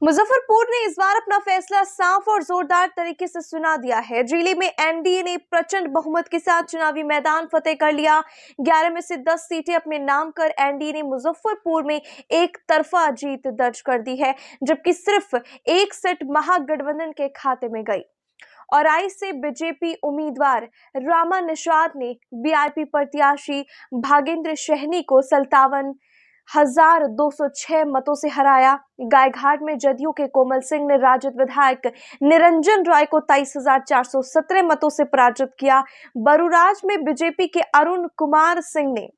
मुजफ्फरपुर ने इस बार अपना फैसला साफ और जोरदार तरीके से सुना दिया है। जिले में एनडीए ने प्रचंड बहुमत के साथ चुनावी मैदान फतेह कर लिया। 11 में से 10 सीटें अपने नाम कर एनडीए ने मुजफ्फरपुर में एक तरफा जीत दर्ज कर दी है, जबकि सिर्फ एक सीट महागठबंधन के खाते में गई। और आई से बीजेपी उम्मीदवार रामा निषाद ने वीआईपी प्रत्याशी भागेंद्र सहनी को 57,206 मतों से हराया। गायघाट में जदयू के कोमल सिंह ने राजद विधायक निरंजन राय को 23,417 मतों से पराजित किया। बरूराज में बीजेपी के अरुण कुमार सिंह ने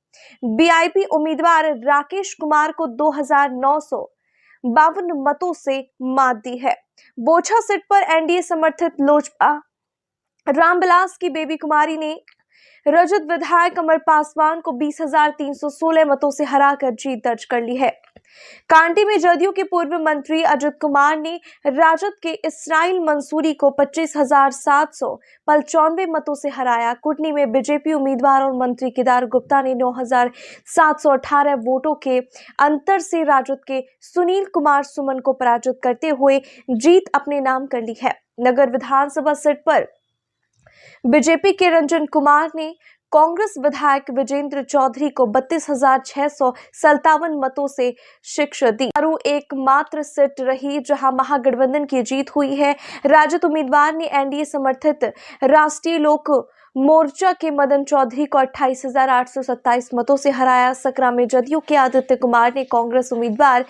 वीआईपी उम्मीदवार राकेश कुमार को 2,952 मतों से मात दी है। बोछा सीट पर एनडीए समर्थित लोजपा रामविलास की बेबी कुमारी ने रजत विधायक अमर पासवान को 20,316 मतों से हराकर जीत दर्ज कर ली है। कांटी में जदयू के पूर्व मंत्री अजित कुमार ने राजद के इसराइल मंसूरी को 25,795 मतों से हराया। कुटनी में बीजेपी उम्मीदवार और मंत्री केदार गुप्ता ने 9,718 वोटों के अंतर से राजद के सुनील कुमार सुमन को पराजित करते हुए जीत अपने नाम कर ली है। नगर विधानसभा सीट पर बीजेपी के रंजन कुमार ने कांग्रेस विधायक विजेंद्र चौधरी को 32,657 मतों से शिक्षा दी। एकमात्र सीट रही जहां महागठबंधन की जीत हुई है। राजद उम्मीदवार ने एनडीए समर्थित राष्ट्रीय लोक मोर्चा के मदन चौधरी को 28,827 मतों से हराया। सकरा में जदयू के आदित्य कुमार ने कांग्रेस उम्मीदवार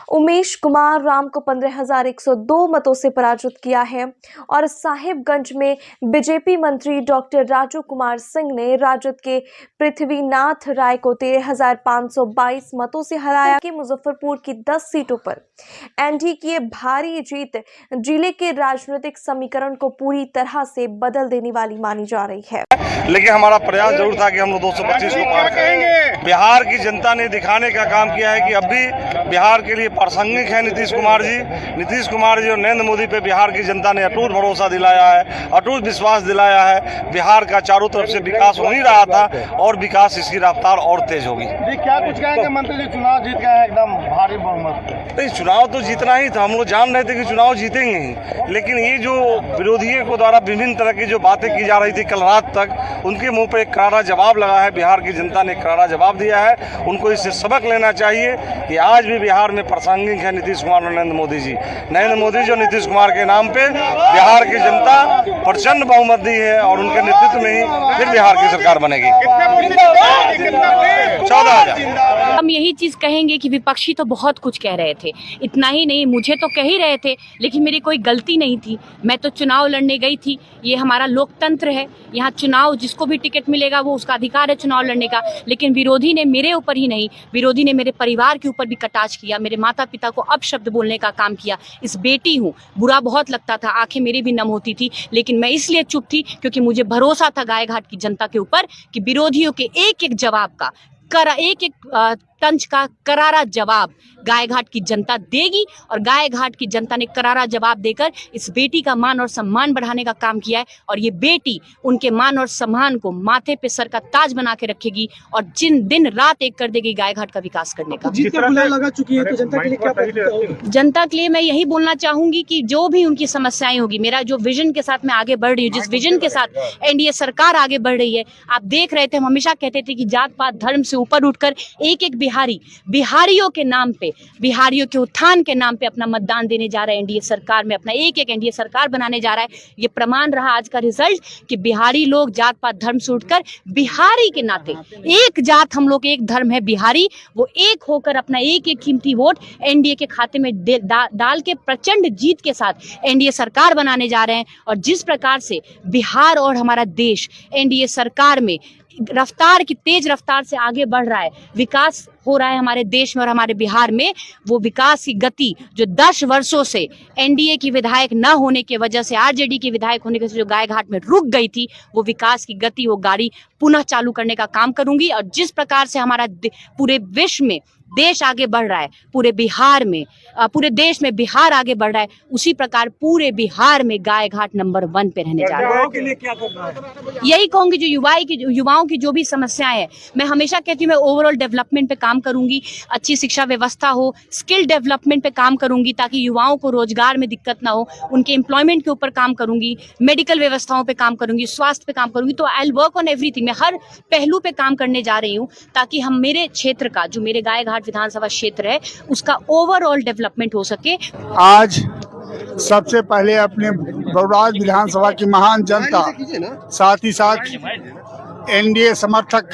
उमेश कुमार राम को 15,102 मतों से पराजित किया है। और साहिबगंज में बीजेपी मंत्री डॉक्टर राजू कुमार सिंह ने राजद के पृथ्वीनाथ राय को 13,522 मतों से हराया। कि मुजफ्फरपुर की 10 सीटों पर एनडीए की भारी जीत जिले के राजनीतिक समीकरण को पूरी तरह से बदल देने वाली मानी जा रही है। लेकिन हमारा प्रयास जरूर था कि हम लोग 225 को पार करेंगे। बिहार की जनता ने दिखाने का काम किया है कि अब भी बिहार के लिए प्रासंगिक है नीतीश कुमार जी। नीतीश कुमार जी और नरेंद्र मोदी पे बिहार की जनता ने अटूट भरोसा दिलाया है, अटूट विश्वास दिलाया है। बिहार का चारों तरफ से विकास हो ही रहा था और विकास इसकी रफ्तार और तेज होगी। जी क्या कुछ कहेंगे? मंत्री जी चुनाव जीत गए हैं एकदम भारी बहुमत। नहीं, चुनाव तो जीतना ही था, हम लोग जान रहे थे कि चुनाव जीतेंगे ही। लेकिन ये जो विरोधियों को द्वारा विभिन्न तरह की जो बातें की जा रही थी कल रात तक, उनके मुंह पे एक करारा जवाब लगा है। बिहार की जनता ने करारा जवाब दिया है। उनको इससे सबक लेना चाहिए कि आज भी बिहार में प्रासंगिक है नीतीश कुमार और नरेंद्र मोदी जी। नरेंद्र मोदी जी और नीतीश कुमार के नाम पे बिहार की जनता प्रचंड बहुमत दी है और उनके नेतृत्व में ही फिर बिहार की सरकार बनेगी। 14,000। हम यही चीज कहेंगे कि विपक्षी तो बहुत कुछ कह रहे थे, इतना ही नहीं मुझे तो कह ही रहे थे, लेकिन मेरी कोई गलती नहीं थी। मैं तो चुनाव लड़ने गई थी। ये हमारा लोकतंत्र है, यहाँ चुनाव जिसको भी टिकट मिलेगा वो उसका अधिकार है चुनाव लड़ने का। लेकिन विरोधी ने मेरे ऊपर ही नहीं, विरोधी ने मेरे परिवार के ऊपर भी कटाक्ष किया, मेरे माता पिता को अपशब्द बोलने का काम किया। इस बेटी हूँ, बुरा बहुत लगता था, आंखें मेरी भी नम होती थी, लेकिन मैं इसलिए चुप थी क्योंकि मुझे भरोसा था गायघाट की जनता के ऊपर कि विरोधियों के एक एक जवाब का एक एक तंज का करारा जवाब गायघाट की जनता देगी। और गायघाट की जनता ने करारा जवाब देकर इस बेटी का मान और सम्मान बढ़ाने का काम किया है। और ये बेटी उनके मान और सम्मान को माथे पे सर का ताज बना के रखेगी और दिन रात एक कर देगी गायघाट का विकास करने का। लगा चुकी है तो जनता के लिए क्या होगी? जनता के लिए मैं यही बोलना चाहूंगी कि जो भी उनकी समस्याएं होगी, मेरा जो विजन के साथ मैं आगे बढ़ रही हूँ, जिस विजन के साथ एनडीए सरकार आगे बढ़ रही है, आप देख रहे थे, हम हमेशा कहते थे कि जात पात धर्म से ऊपर उठकर एक एक बिहारियों के नाम पे, बिहारियों के उत्थान के नाम पे अपना मतदान देने जा रहा है एनडीए सरकार में, अपना एक एक एनडीए सरकार बनाने जा रहा है। ये प्रमाण रहा आज का रिजल्ट कि बिहारी लोग जात पात धर्म से उठकर बिहारी के नाते, एक जात हम लोग एक धर्म है बिहारी, वो एक होकर अपना एक एक कीमती वोट एनडीए के खाते में डाल के प्रचंड जीत के साथ एनडीए सरकार बनाने जा रहे हैं। और जिस प्रकार से बिहार और हमारा देश एनडीए सरकार में तेज रफ्तार से आगे बढ़ रहा है, विकास हो रहा है हमारे देश में और हमारे बिहार में, वो विकास की गति जो 10 वर्षों से एनडीए की विधायक न होने की वजह से, आरजेडी की विधायक होने की वजह से जो गायघाट में रुक गई थी, वो विकास की गति, वो गाड़ी पुनः चालू करने का काम करूंगी। और जिस प्रकार से हमारा पूरे विश्व में देश आगे बढ़ रहा है, पूरे देश में बिहार आगे बढ़ रहा है, उसी प्रकार पूरे बिहार में गायघाट नंबर 1 पे रहने जा रहा है। के लिए क्या करना है? यही कहूंगी, जो युवाओं की जो भी समस्याएं हैं, मैं हमेशा कहती हूँ मैं ओवरऑल डेवलपमेंट पे काम काम करूंगी, अच्छी शिक्षा व्यवस्था हो, स्किल डेवलपमेंट पे काम करूंगी ताकि युवाओं को रोजगार में दिक्कत ना हो, उनके एम्प्लॉयमेंट के ऊपर काम करूंगी, मेडिकल व्यवस्थाओं पे काम करूंगी, स्वास्थ्य पे काम करूंगी। तो I will work on everything. मैं हर पहलू पे काम करने जा रही हूँ ताकि हम मेरे क्षेत्र का, जो मेरे गायघाट विधानसभा क्षेत्र है, उसका ओवरऑल डेवलपमेंट हो सके। आज सबसे पहले अपने बड़ौराज विधानसभा की महान जनता, साथ ही साथ एनडीए समर्थक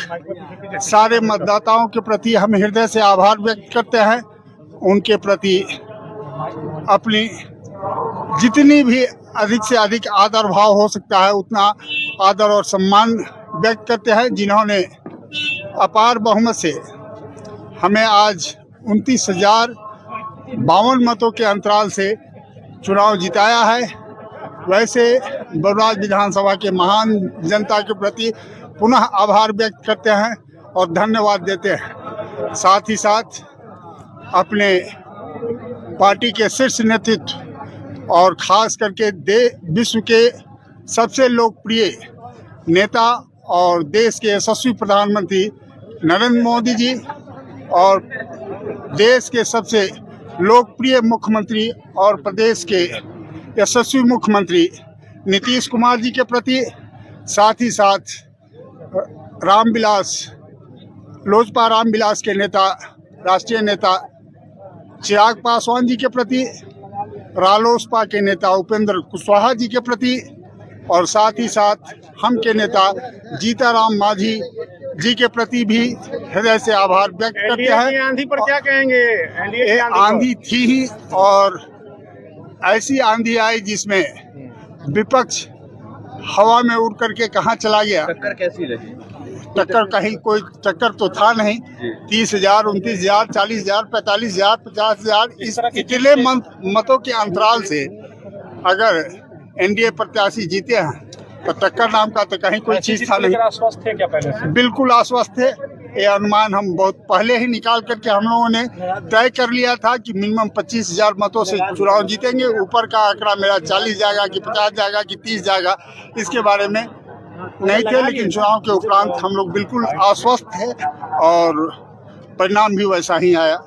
सारे मतदाताओं के प्रति हम हृदय से आभार व्यक्त करते हैं। उनके प्रति अपनी जितनी भी अधिक से अधिक आदर भाव हो सकता है उतना आदर और सम्मान व्यक्त करते हैं, जिन्होंने अपार बहुमत से हमें आज 29,052 मतों के अंतराल से चुनाव जिताया है। वैसे बड़ौराज विधानसभा के महान जनता के प्रति पुनः आभार व्यक्त करते हैं और धन्यवाद देते हैं। साथ ही साथ अपने पार्टी के शीर्ष नेतृत्व और खास करके विश्व के सबसे लोकप्रिय नेता और देश के यशस्वी प्रधानमंत्री नरेंद्र मोदी जी और देश के सबसे लोकप्रिय मुख्यमंत्री और प्रदेश के यशस्वी मुख्यमंत्री नीतीश कुमार जी के प्रति, साथ ही साथ लोजपा रामविलास के नेता, राष्ट्रीय नेता चिराग पासवान जी के प्रति, रालोसपा के नेता उपेंद्र कुशवाहा जी के प्रति और साथ ही साथ हम के नेता जीताराम मांझी जी के प्रति भी हृदय से आभार व्यक्त करते हैं। आंधी पर क्या कहेंगे? ये आंधी थी ही और ऐसी आंधी आई जिसमें विपक्ष हवा में उड़ करके कहाँ चला गया। टक्कर कैसी रही? टक्कर कहीं कोई टक्कर तो था नहीं। 30,000, 29,000, 40,000, 45,000, 50,000 इस इतने मतों के अंतराल से अगर एनडीए प्रत्याशी जीते हैं तो टक्कर नाम का तो कहीं कोई चीज था नहीं। आश्वस्त थे क्या पहले से? बिल्कुल आश्वस्त थे। ये अनुमान हम बहुत पहले ही निकाल करके हम लोगों ने तय कर लिया था कि मिनिमम 25,000 मतों से चुनाव जीतेंगे। ऊपर का आंकड़ा मेरा 40 जाएगा कि 50 जाएगा कि 30 जाएगा, इसके बारे में नहीं थे, लेकिन चुनाव के उपरांत हम लोग बिल्कुल आश्वस्त थे और परिणाम भी वैसा ही आया।